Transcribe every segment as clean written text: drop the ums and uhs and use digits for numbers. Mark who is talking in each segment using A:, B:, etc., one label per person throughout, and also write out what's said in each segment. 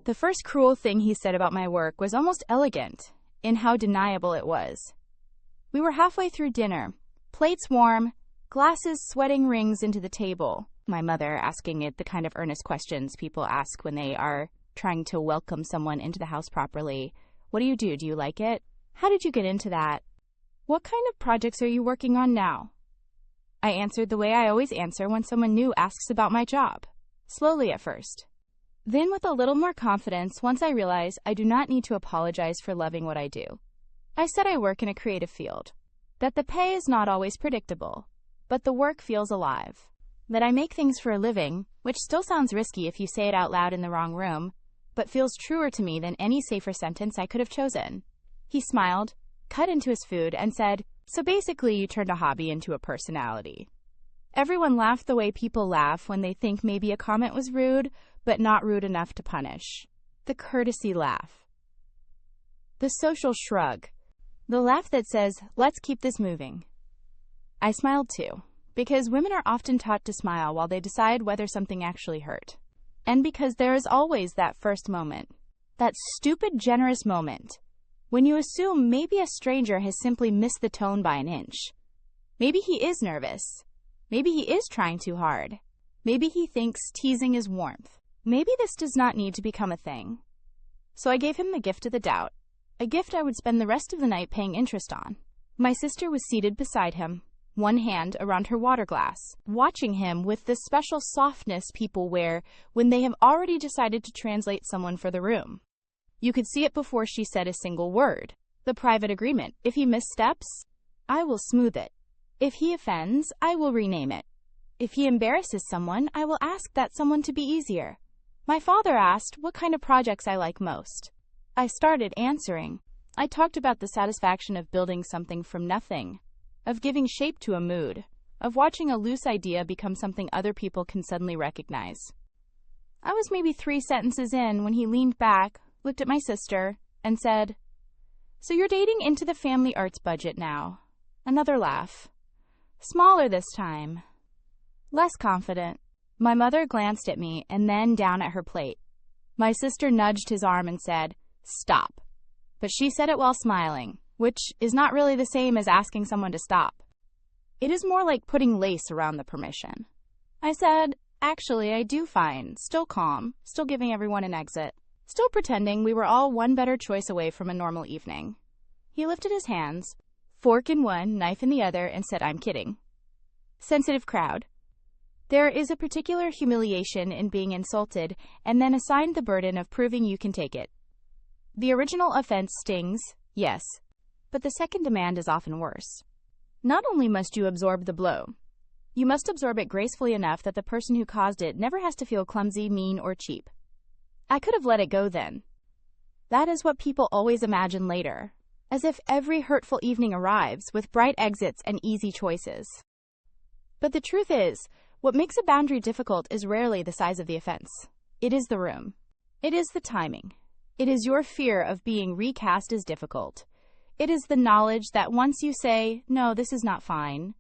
A: The first cruel thing he said about my work was almost elegant in how deniable it was. We were halfway through dinner, plates warm, glasses sweating rings into the table. My mother asking it the kind of earnest questions people ask when they are trying to welcome someone into the house properly. What do? Do you like it? How did you get into that? What kind of projects are you working on now? I answered the way I always answer when someone new asks about my job. Slowly at first. Then with a little more confidence once I realize I do not need to apologize for loving what I do. I said I work in a creative field. That the pay is not always predictable, but the work feels alive. That I make things for a living, which still sounds risky if you say it out loud in the wrong room, but feels truer to me than any safer sentence I could have chosen. He smiled, cut into his food, and said, "So basically you turned a hobby into a personality." Everyone laughed the way people laugh when they think maybe a comment was rude, but not rude enough to punish. The courtesy laugh. The social shrug. The laugh that says, "Let's keep this moving." I smiled too, because women are often taught to smile while they decide whether something actually hurt. And because there is always that first moment, that stupid generous moment, when you assume maybe a stranger has simply missed the tone by an inch. Maybe he is nervous. Maybe he is trying too hard. Maybe he thinks teasing is warmth. Maybe this does not need to become a thing. So I gave him the gift of the doubt, a gift I would spend the rest of the night paying interest on. My sister was seated beside him, one hand around her water glass, watching him with the special softness people wear when they have already decided to translate someone for the room. You could see it before she said a single word. The private agreement. If he missteps, I will smooth it. If he offends, I will rename it. If he embarrasses someone, I will ask that someone to be easier. My father asked what kind of projects I like most. I started answering. I talked about the satisfaction of building something from nothing, of giving shape to a mood, of watching a loose idea become something other people can suddenly recognize. I was maybe 3 sentences in when he leaned back, looked at my sister, and said, "So you're dating into the family arts budget now." Another laugh. Smaller this time. Less confident. My mother glanced at me and then down at her plate. My sister nudged his arm and said, "Stop." But she said it while smiling, which is not really the same as asking someone to stop. It is more like putting lace around the permission. I said, "Actually, I do fine. Still calm, still giving everyone an exit, still pretending we were all one better choice away from a normal evening." He lifted his hands, fork in one, knife in the other, and said, "I'm kidding." Sensitive crowd. There is a particular humiliation in being insulted and then assigned the burden of proving you can take it. The original offense stings, yes, but the second demand is often worse. Not only must you absorb the blow, you must absorb it gracefully enough that the person who caused it never has to feel clumsy, mean, or cheap. I could have let it go then. That is what people always imagine later, as if every hurtful evening arrives with bright exits and easy choices. But the truth is, what makes a boundary difficult is rarely the size of the offense. It is the room. It is the timing. It is your fear of being recast as difficult. It is the knowledge that once you say, "No, this is not fine,"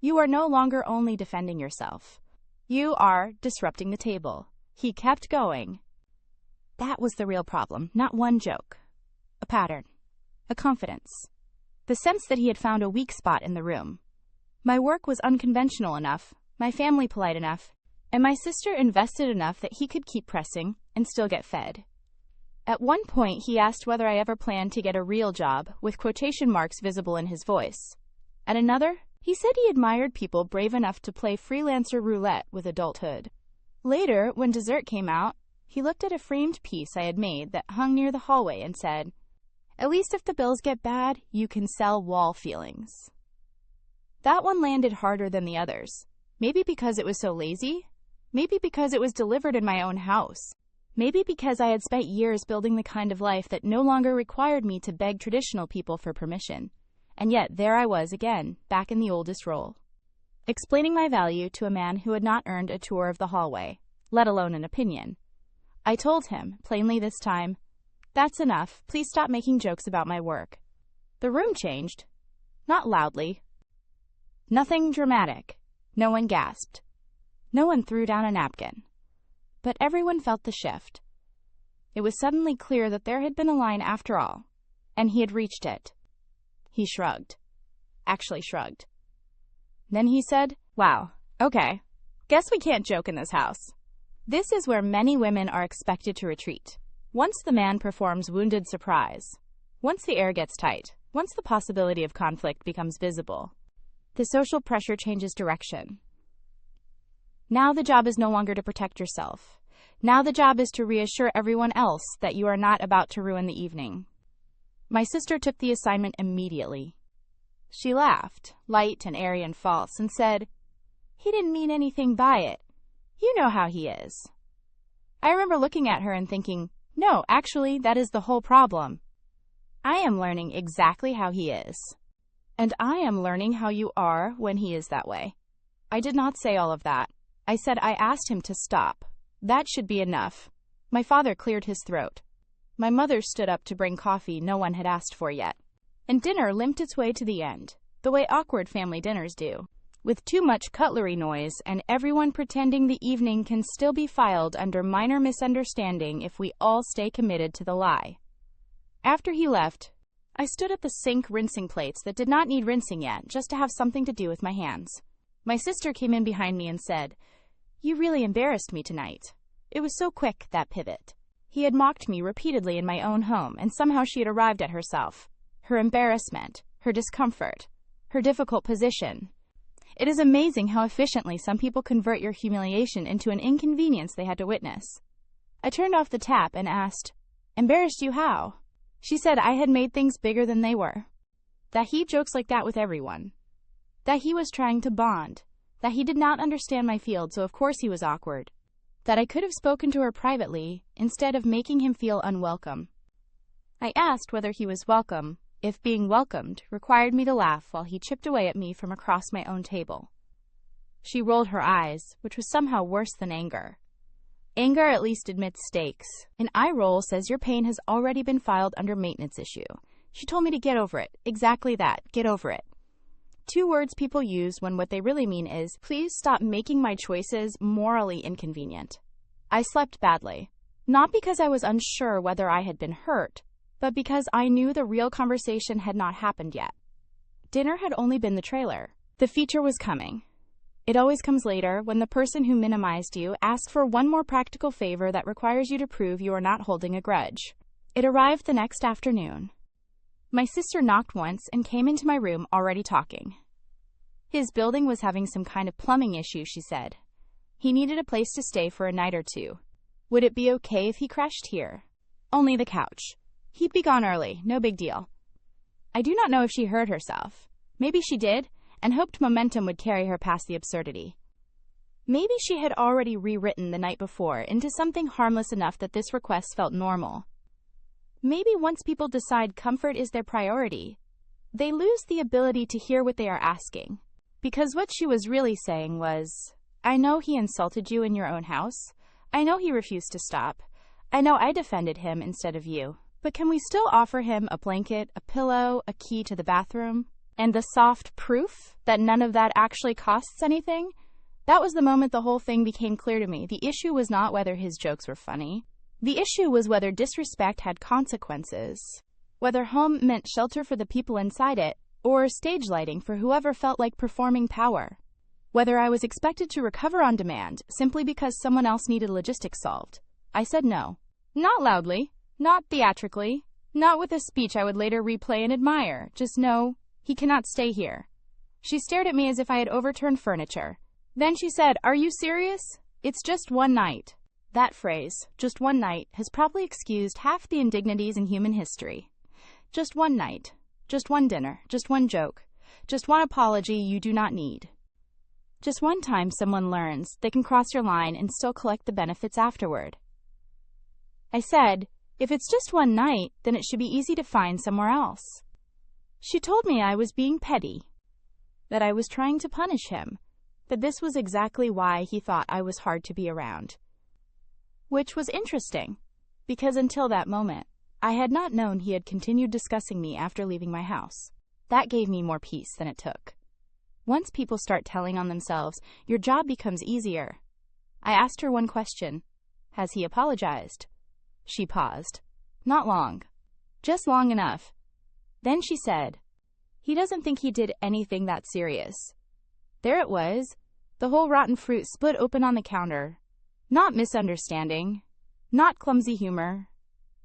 A: you are no longer only defending yourself. You are disrupting the table. He kept going. That was the real problem, not one joke. A pattern. A confidence. The sense that he had found a weak spot in the room. My work was unconventional enough, my family polite enough, and my sister invested enough that he could keep pressing and still get fed. At one point, he asked whether I ever planned to get a real job, with quotation marks visible in his voice. At another, he said he admired people brave enough to play freelancer roulette with adulthood. Later, when dessert came out, he looked at a framed piece I had made that hung near the hallway and said, "At least if the bills get bad, you can sell wall feelings." That one landed harder than the others. Maybe because it was so lazy. Maybe because it was delivered in my own house. Maybe because I had spent years building the kind of life that no longer required me to beg traditional people for permission. And yet there I was again, back in the oldest role. Explaining my value to a man who had not earned a tour of the hallway, let alone an opinion. I told him, plainly this time, "That's enough. Please stop making jokes about my work." The room changed. Not loudly. Nothing dramatic. No one gasped. No one threw down a napkin. But everyone felt the shift. It was suddenly clear that there had been a line after all, and he had reached it. He shrugged. Actually shrugged. Then he said, "Wow, okay. Guess we can't joke in this house." This is where many women are expected to retreat. Once the man performs wounded surprise, once the air gets tight, once the possibility of conflict becomes visible, the social pressure changes direction. Now the job is no longer to protect yourself. Now the job is to reassure everyone else that you are not about to ruin the evening. My sister took the assignment immediately. She laughed, light and airy and false, and said, "He didn't mean anything by it. You know how he is." I remember looking at her and thinking, no, actually, that is the whole problem. I am learning exactly how he is. And I am learning how you are when he is that way. I did not say all of that. I said I asked him to stop. That should be enough. My father cleared his throat. My mother stood up to bring coffee no one had asked for yet. And dinner limped its way to the end, the way awkward family dinners do, with too much cutlery noise and everyone pretending the evening can still be filed under minor misunderstanding if we all stay committed to the lie. After he left, I stood at the sink rinsing plates that did not need rinsing yet, just to have something to do with my hands. My sister came in behind me and said, "You really embarrassed me tonight." It was so quick, that pivot. He had mocked me repeatedly in my own home, and somehow she had arrived at herself, her embarrassment, her discomfort, her difficult position. It is amazing how efficiently some people convert your humiliation into an inconvenience they had to witness. I turned off the tap and asked, "Embarrassed you how?" She said I had made things bigger than they were. That he jokes like that with everyone. That he was trying to bond. That he did not understand my field, so of course he was awkward. That I could have spoken to her privately instead of making him feel unwelcome. I asked whether he was welcome, if being welcomed required me to laugh while he chipped away at me from across my own table. She rolled her eyes, which was somehow worse than anger. Anger at least admits stakes. An eye roll says your pain has already been filed under maintenance issue. She told me to get over it. Exactly that. Get over it. 2 words people use when what they really mean is, "Please stop making my choices morally inconvenient." I slept badly. Not because I was unsure whether I had been hurt, but because I knew the real conversation had not happened yet. Dinner had only been the trailer. The feature was coming. It always comes later, when the person who minimized you asks for one more practical favor that requires you to prove you are not holding a grudge. It arrived the next afternoon. My sister knocked once and came into my room already talking. His building was having some kind of plumbing issue, she said. He needed a place to stay for a night or 2. Would it be okay if he crashed here? Only the couch. He'd be gone early, no big deal. I do not know if she heard herself. Maybe she did, and hoped momentum would carry her past the absurdity. Maybe she had already rewritten the night before into something harmless enough that this request felt normal. Maybe once people decide comfort is their priority, they lose the ability to hear what they are asking. Because what she was really saying was, "I know he insulted you in your own house. I know he refused to stop. I know I defended him instead of you. But can we still offer him a blanket, a pillow, a key to the bathroom? And the soft proof that none of that actually costs anything?" That was the moment the whole thing became clear to me. The issue was not whether his jokes were funny. The issue was whether disrespect had consequences. Whether home meant shelter for the people inside it, or stage lighting for whoever felt like performing power. Whether I was expected to recover on demand simply because someone else needed logistics solved. I said no. Not loudly, not theatrically, not with a speech I would later replay and admire. Just no. He cannot stay here. She stared at me as if I had overturned furniture. Then she said, "Are you serious? It's just one night." That phrase, just one night, has probably excused half the indignities in human history. Just one night. Just one dinner. Just one joke. Just one apology you do not need. Just one time someone learns they can cross your line and still collect the benefits afterward. I said, if it's just one night, then it should be easy to find somewhere else. She told me I was being petty, that I was trying to punish him, that this was exactly why he thought I was hard to be around. Which was interesting, because until that moment, I had not known he had continued discussing me after leaving my house. That gave me more peace than it took. Once people start telling on themselves, your job becomes easier. I asked her one question. Has he apologized? She paused. Not long. Just long enough. Then she said, "He doesn't think he did anything that serious." There it was, the whole rotten fruit split open on the counter. Not misunderstanding. Not clumsy humor.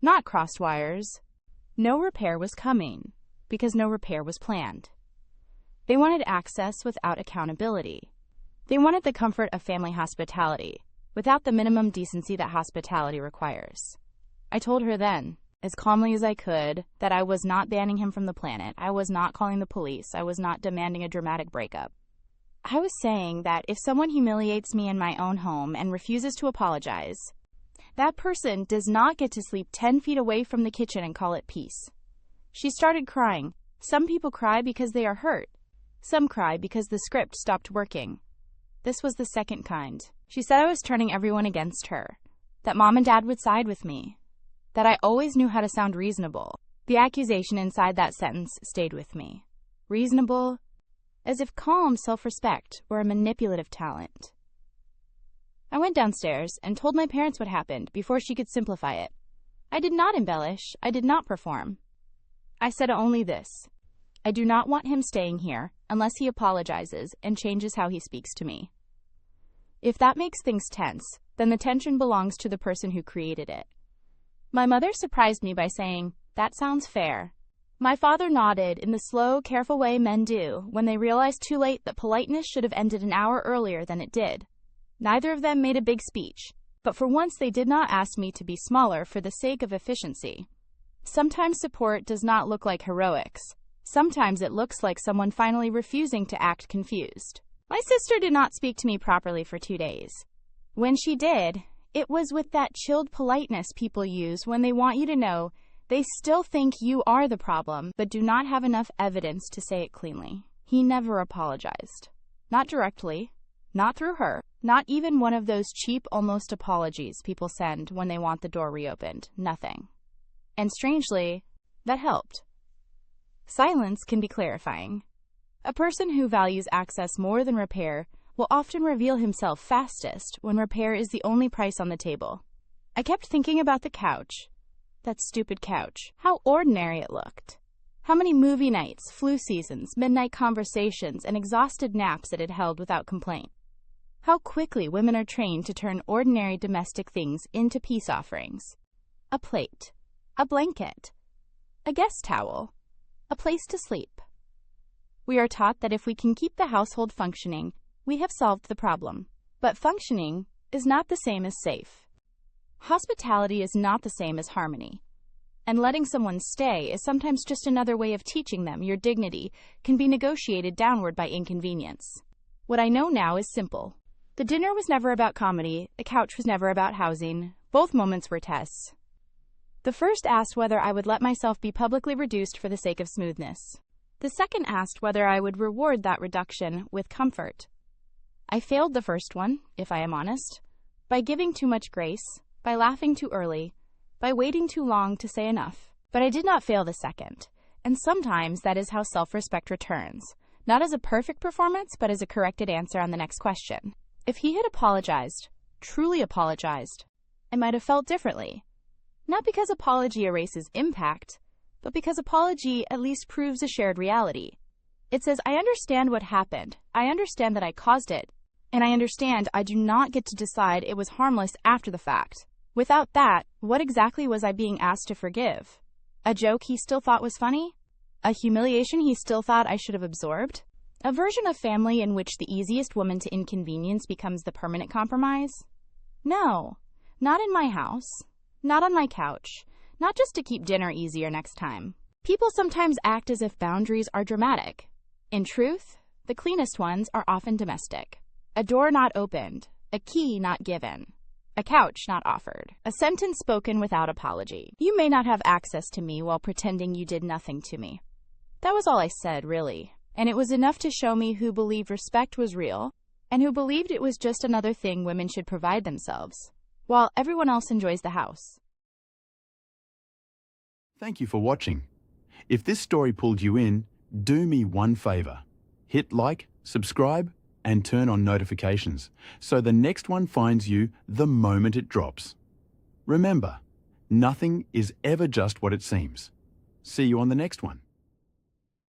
A: Not crossed wires. No repair was coming, because no repair was planned. They wanted access without accountability. They wanted the comfort of family hospitality, without the minimum decency that hospitality requires. I told her then, as calmly as I could, that I was not banning him from the planet. I was not calling the police. I was not demanding a dramatic breakup. I was saying that if someone humiliates me in my own home and refuses to apologize, that person does not get to sleep 10 feet away from the kitchen and call it peace. She started crying. Some people cry because they are hurt. Some cry because the script stopped working. This was the second kind. She said I was turning everyone against her, that Mom and Dad would side with me, that I always knew how to sound reasonable. The accusation inside that sentence stayed with me. Reasonable, as if calm self-respect were a manipulative talent. I went downstairs and told my parents what happened before she could simplify it. I did not embellish. I did not perform. I said only this: I do not want him staying here unless he apologizes and changes how he speaks to me. If that makes things tense, then the tension belongs to the person who created it. My mother surprised me by saying, "That sounds fair." My father nodded in the slow, careful way men do when they realize too late that politeness should have ended an hour earlier than it did. Neither of them made a big speech, but for once they did not ask me to be smaller for the sake of efficiency. Sometimes support does not look like heroics. Sometimes it looks like someone finally refusing to act confused. My sister did not speak to me properly for 2 days. When she did, it was with that chilled politeness people use when they want you to know they still think you are the problem, but do not have enough evidence to say it cleanly. He never apologized. Not directly. Not through her. Not even one of those cheap almost apologies people send when they want the door reopened. Nothing. And strangely, that helped. Silence can be clarifying. A person who values access more than repair will often reveal himself fastest when repair is the only price on the table. I kept thinking about the couch. That stupid couch. How ordinary it looked. How many movie nights, flu seasons, midnight conversations, and exhausted naps it had held without complaint. How quickly women are trained to turn ordinary domestic things into peace offerings. A plate. A blanket. A guest towel. A place to sleep. We are taught that if we can keep the household functioning, we have solved the problem. But functioning is not the same as safe. Hospitality is not the same as harmony. And letting someone stay is sometimes just another way of teaching them your dignity can be negotiated downward by inconvenience. What I know now is simple. The dinner was never about comedy. The couch was never about housing. Both moments were tests. The first asked whether I would let myself be publicly reduced for the sake of smoothness. The second asked whether I would reward that reduction with comfort. I failed the first one, if I am honest, by giving too much grace, by laughing too early, by waiting too long to say enough. But I did not fail the second, and sometimes that is how self-respect returns, not as a perfect performance, but as a corrected answer on the next question. If he had apologized, truly apologized, I might have felt differently. Not because apology erases impact, but because apology at least proves a shared reality. It says, I understand what happened, I understand that I caused it, and I understand I do not get to decide it was harmless after the fact. Without that, what exactly was I being asked to forgive? A joke he still thought was funny? A humiliation he still thought I should have absorbed? A version of family in which the easiest woman to inconvenience becomes the permanent compromise? No, not in my house, not on my couch, not just to keep dinner easier next time. People sometimes act as if boundaries are dramatic. In truth, the cleanest ones are often domestic. A door not opened, a key not given, a couch not offered, a sentence spoken without apology. You may not have access to me while pretending you did nothing to me. That was all I said, really. And it was enough to show me who believed respect was real and who believed it was just another thing women should provide themselves, while everyone else enjoys the house.
B: Thank you for watching. If this story pulled you in, do me one favor. Hit like, subscribe, and turn on notifications so the next one finds you the moment it drops. Remember, Nothing is ever just what it seems. See you on the next one.